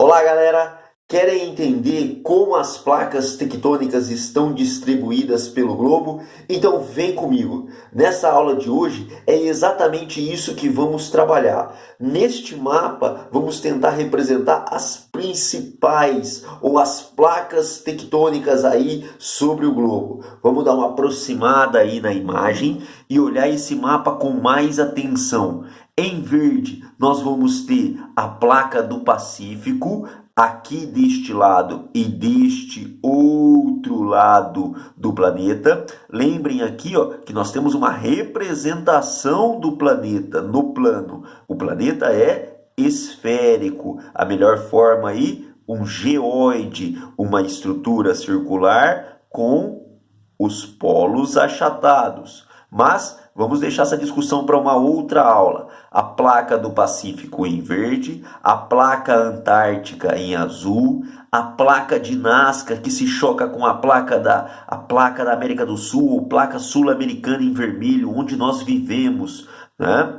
Olá, galera! Querem entender como as placas tectônicas estão distribuídas pelo globo? Então vem comigo. Nessa aula de hoje é exatamente isso que vamos trabalhar. Neste mapa vamos tentar representar as principais ou as placas tectônicas aí sobre o globo. Vamos dar uma aproximada aí na imagem e olhar esse mapa com mais atenção. Em verde, nós vamos ter a placa do Pacífico, aqui deste lado e deste outro lado do planeta. Lembrem aqui, ó, que nós temos uma representação do planeta no plano. O planeta é esférico. A melhor forma aí, um geóide, uma estrutura circular com os polos achatados. Mas vamos deixar essa discussão para uma outra aula. A placa do Pacífico em verde, a placa antártica em azul, a placa de Nazca que se choca com a placa da América do Sul, ou placa sul-americana em vermelho, onde nós vivemos, né?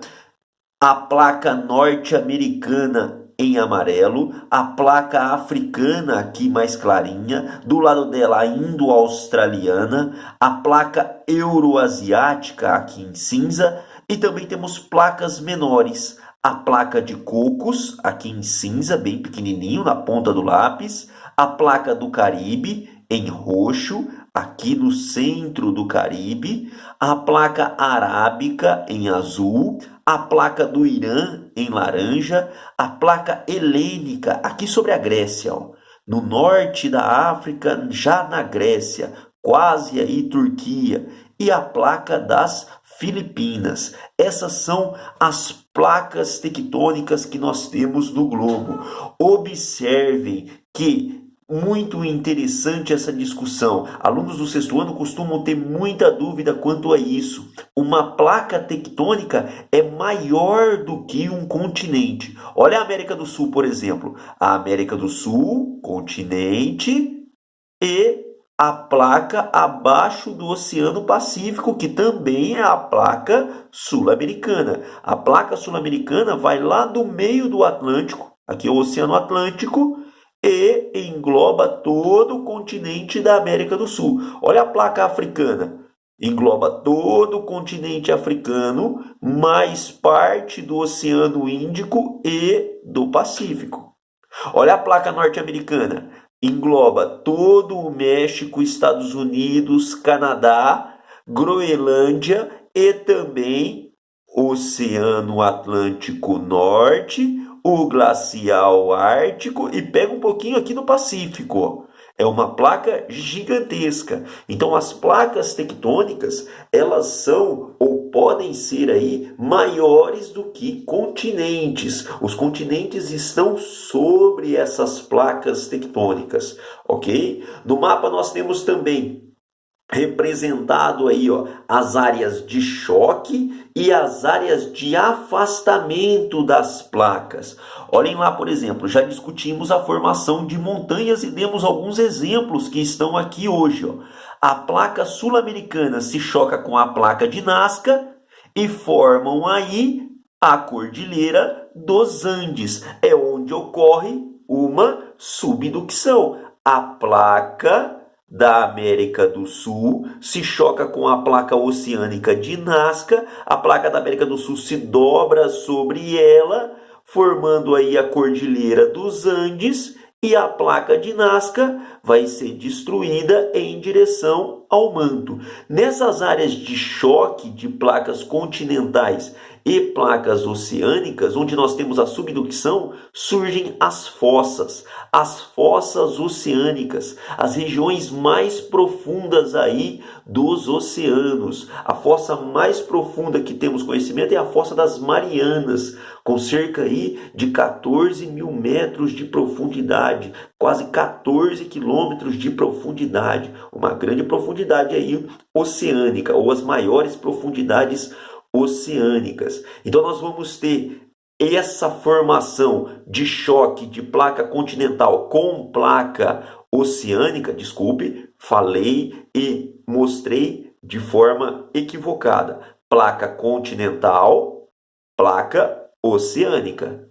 A placa norte-americana em amarelo, a placa africana aqui mais clarinha, do lado dela a indo-australiana, a placa euroasiática aqui em cinza, e também temos placas menores, a placa de Cocos aqui em cinza, bem pequenininho na ponta do lápis, a placa do Caribe em roxo, aqui no centro do Caribe, a placa arábica em azul, a placa do Irã em laranja, a placa helênica aqui sobre a Grécia, ó, no norte da África, já na Grécia, quase aí Turquia, e a placa das Filipinas. Essas são as placas tectônicas que nós temos no globo. Observem que muito interessante essa discussão. Alunos do sexto ano costumam ter muita dúvida quanto a isso. Uma placa tectônica é maior do que um continente. Olha a América do Sul, por exemplo. A América do Sul, continente, e a placa abaixo do Oceano Pacífico, que também é a placa sul-americana. A placa sul-americana vai lá do meio do Atlântico, aqui é o Oceano Atlântico, e engloba todo o continente da América do Sul. Olha a placa africana. Engloba todo o continente africano, mais parte do Oceano Índico e do Pacífico. Olha a placa norte-americana. Engloba todo o México, Estados Unidos, Canadá, Groenlândia e também Oceano Atlântico Norte, o glacial ártico e pega um pouquinho aqui no Pacífico. É uma placa gigantesca. Então as placas tectônicas, elas são ou podem ser aí maiores do que continentes. Os continentes estão sobre essas placas tectônicas, ok? No mapa nós temos também representado aí, ó, as áreas de choque e as áreas de afastamento das placas. Olhem lá, por exemplo, já discutimos a formação de montanhas e demos alguns exemplos que estão aqui hoje, ó. A placa sul-americana se choca com a placa de Nazca e formam aí a Cordilheira dos Andes. É onde ocorre uma subducção. A placa da América do Sul se choca com a placa oceânica de Nazca, a placa da América do Sul se dobra sobre ela, formando aí a Cordilheira dos Andes, e a placa de Nazca vai ser destruída em direção ao manto. Nessas áreas de choque de placas continentais e placas oceânicas, onde nós temos a subducção, surgem as fossas oceânicas, as regiões mais profundas aí dos oceanos. A fossa mais profunda que temos conhecimento é a fossa das Marianas, com cerca aí de 14 mil metros de profundidade, quase 14 quilômetros de profundidade, uma grande profundidade aí oceânica, ou as maiores profundidades oceânicas. Então nós vamos ter essa formação de choque de placa continental com placa oceânica, falei e mostrei de forma equivocada. Placa continental, placa oceânica.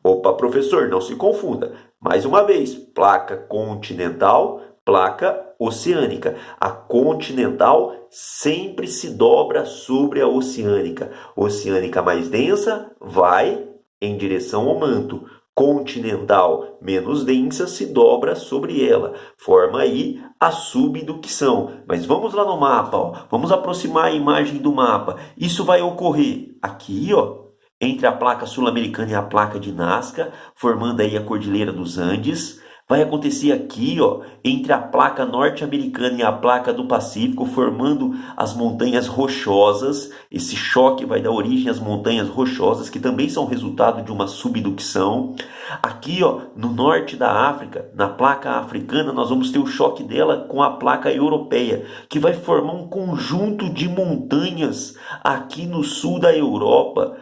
Opa, professor, não se confunda. Mais uma vez, placa continental, placa oceânica. A continental sempre se dobra sobre a oceânica. Oceânica mais densa vai em direção ao manto. Continental menos densa se dobra sobre ela. Forma aí a subducção. Mas vamos lá no mapa, ó. Vamos aproximar a imagem do mapa. Isso vai ocorrer aqui, ó, entre a placa sul-americana e a placa de Nazca, formando aí a Cordilheira dos Andes. Vai acontecer aqui, ó, entre a placa norte-americana e a placa do Pacífico, formando as montanhas rochosas. Esse choque vai dar origem às montanhas rochosas, que também são resultado de uma subducção. Aqui, ó, no norte da África, na placa africana, nós vamos ter o choque dela com a placa europeia, que vai formar um conjunto de montanhas aqui no sul da Europa.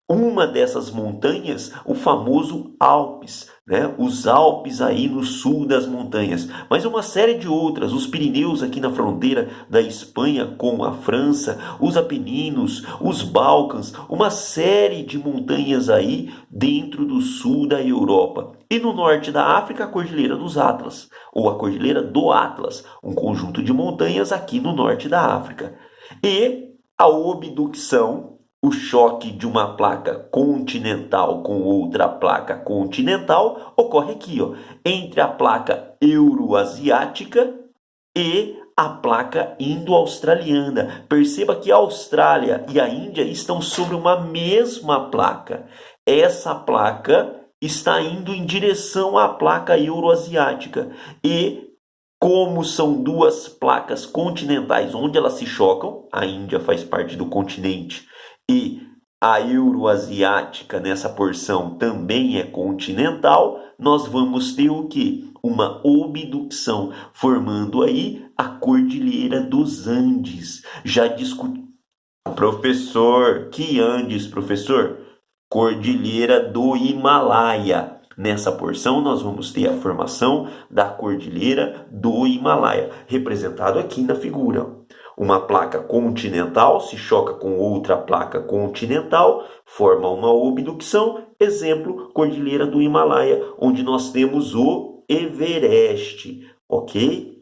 Uma dessas montanhas, o famoso Alpes, né? Os Alpes aí no sul das montanhas, mas uma série de outras, os Pirineus aqui na fronteira da Espanha com a França, os Apeninos, os Balcãs, uma série de montanhas aí dentro do sul da Europa. E no norte da África, a Cordilheira dos Atlas, ou a Cordilheira do Atlas, um conjunto de montanhas aqui no norte da África. E a obducção, o choque de uma placa continental com outra placa continental, ocorre aqui, ó, entre a placa euroasiática e a placa indo-australiana. Perceba que a Austrália e a Índia estão sobre uma mesma placa. Essa placa está indo em direção à placa euroasiática. E como são duas placas continentais onde elas se chocam, a Índia faz parte do continente e a euroasiática nessa porção também é continental, nós vamos ter o quê? Uma obdução, formando aí a Cordilheira dos Andes. Já discuti... Professor, que Andes, professor? Cordilheira do Himalaia. Nessa porção nós vamos ter a formação da Cordilheira do Himalaia, representado aqui na figura. Uma placa continental se choca com outra placa continental, forma uma obdução, exemplo, Cordilheira do Himalaia, onde nós temos o Everest, ok?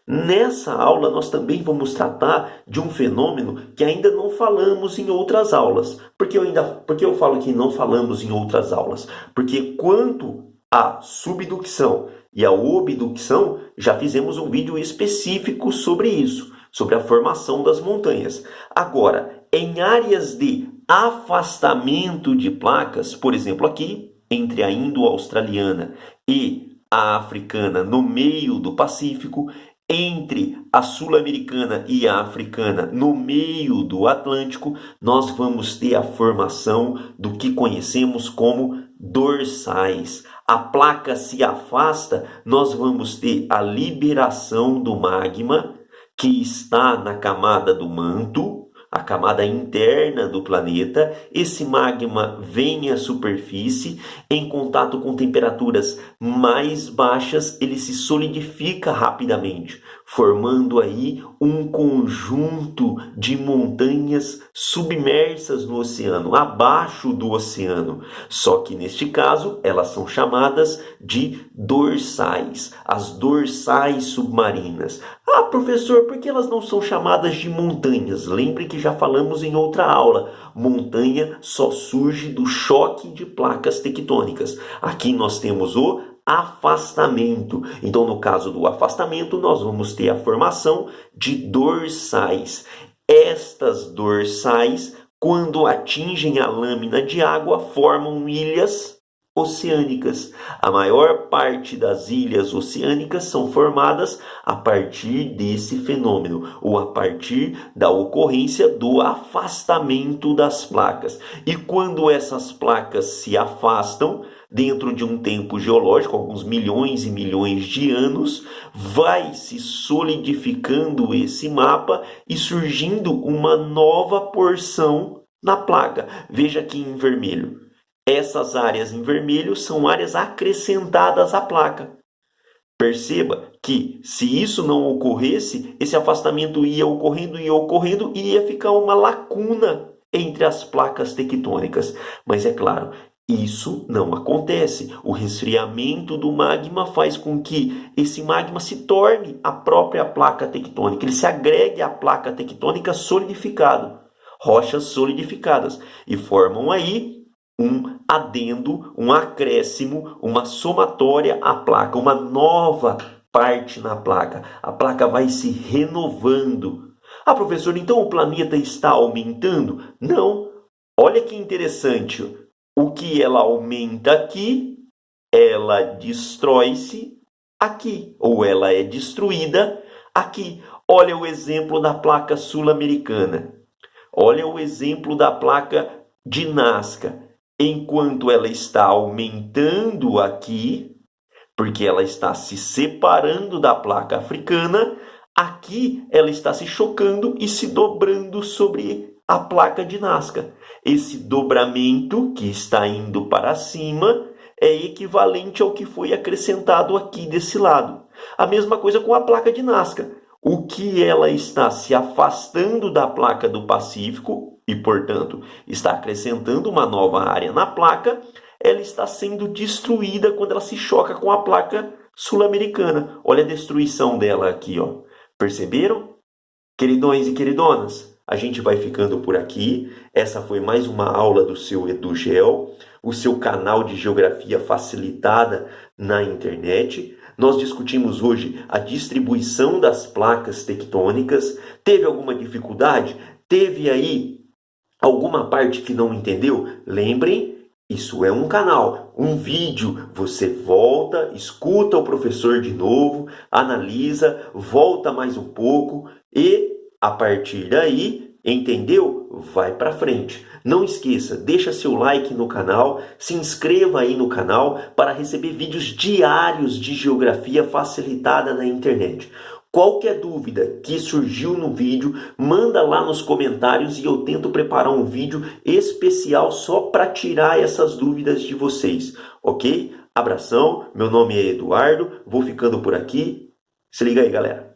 Nessa aula nós também vamos tratar de um fenômeno que ainda não falamos em outras aulas. Por que eu falo que não falamos em outras aulas? Porque quanto à subducção e à obdução, já fizemos um vídeo específico sobre isso, sobre a formação das montanhas. Agora, em áreas de afastamento de placas, por exemplo aqui, entre a indo-australiana e a africana no meio do Pacífico, entre a sul-americana e a africana no meio do Atlântico, nós vamos ter a formação do que conhecemos como dorsais. A placa se afasta, nós vamos ter a liberação do magma que está na camada do manto, a camada interna do planeta. Esse magma vem à superfície, em contato com temperaturas mais baixas, ele se solidifica rapidamente, formando aí um conjunto de montanhas submersas no oceano, abaixo do oceano. Só que neste caso, elas são chamadas de dorsais, as dorsais submarinas. Ah, professor, por que elas não são chamadas de montanhas? Lembre que já falamos em outra aula. Montanha só surge do choque de placas tectônicas. Aqui nós temos o afastamento. Então, no caso do afastamento, nós vamos ter a formação de dorsais. Estas dorsais, quando atingem a lâmina de água, formam ilhas oceânicas. A maior parte das ilhas oceânicas são formadas a partir desse fenômeno, ou a partir da ocorrência do afastamento das placas. E quando essas placas se afastam, dentro de um tempo geológico, alguns milhões e milhões de anos, vai se solidificando esse mapa e surgindo uma nova porção na placa. Veja aqui em vermelho. Essas áreas em vermelho são áreas acrescentadas à placa. Perceba que se isso não ocorresse, esse afastamento ia ocorrendo e ia ficar uma lacuna entre as placas tectônicas. Mas é claro, Isso não acontece. O resfriamento do magma faz com que esse magma se torne a própria placa tectônica, ele se agregue à placa tectônica solidificado, rochas solidificadas, e formam aí um adendo, um acréscimo, uma somatória à placa, uma nova parte na placa. A placa vai se renovando. Ah, professor, então o planeta está aumentando? Não. Olha que interessante. O que ela aumenta aqui, ela destrói-se aqui, ou ela é destruída aqui. Olha o exemplo da placa sul-americana. Olha o exemplo da placa de Nazca. Enquanto ela está aumentando aqui, porque ela está se separando da placa africana, aqui ela está se chocando e se dobrando sobre a placa de Nazca. Esse dobramento que está indo para cima é equivalente ao que foi acrescentado aqui desse lado. A mesma coisa com a placa de Nazca. O que ela está se afastando da placa do Pacífico e, portanto, está acrescentando uma nova área na placa, ela está sendo destruída quando ela se choca com a placa sul-americana. Olha a destruição dela aqui, ó. Perceberam? Queridões e queridonas, a gente vai ficando por aqui. Essa foi mais uma aula do seu EduGel, o seu canal de geografia facilitada na internet. Nós discutimos hoje a distribuição das placas tectônicas. Teve alguma dificuldade? Teve aí alguma parte que não entendeu? Lembrem, isso é um canal, um vídeo. Você volta, escuta o professor de novo, analisa, volta mais um pouco e a partir daí, entendeu? Vai para frente. Não esqueça, deixa seu like no canal, se inscreva aí no canal para receber vídeos diários de geografia facilitada na internet. Qualquer dúvida que surgiu no vídeo, manda lá nos comentários e eu tento preparar um vídeo especial só para tirar essas dúvidas de vocês, ok? Abração, meu nome é Eduardo, vou ficando por aqui. Se liga aí, galera.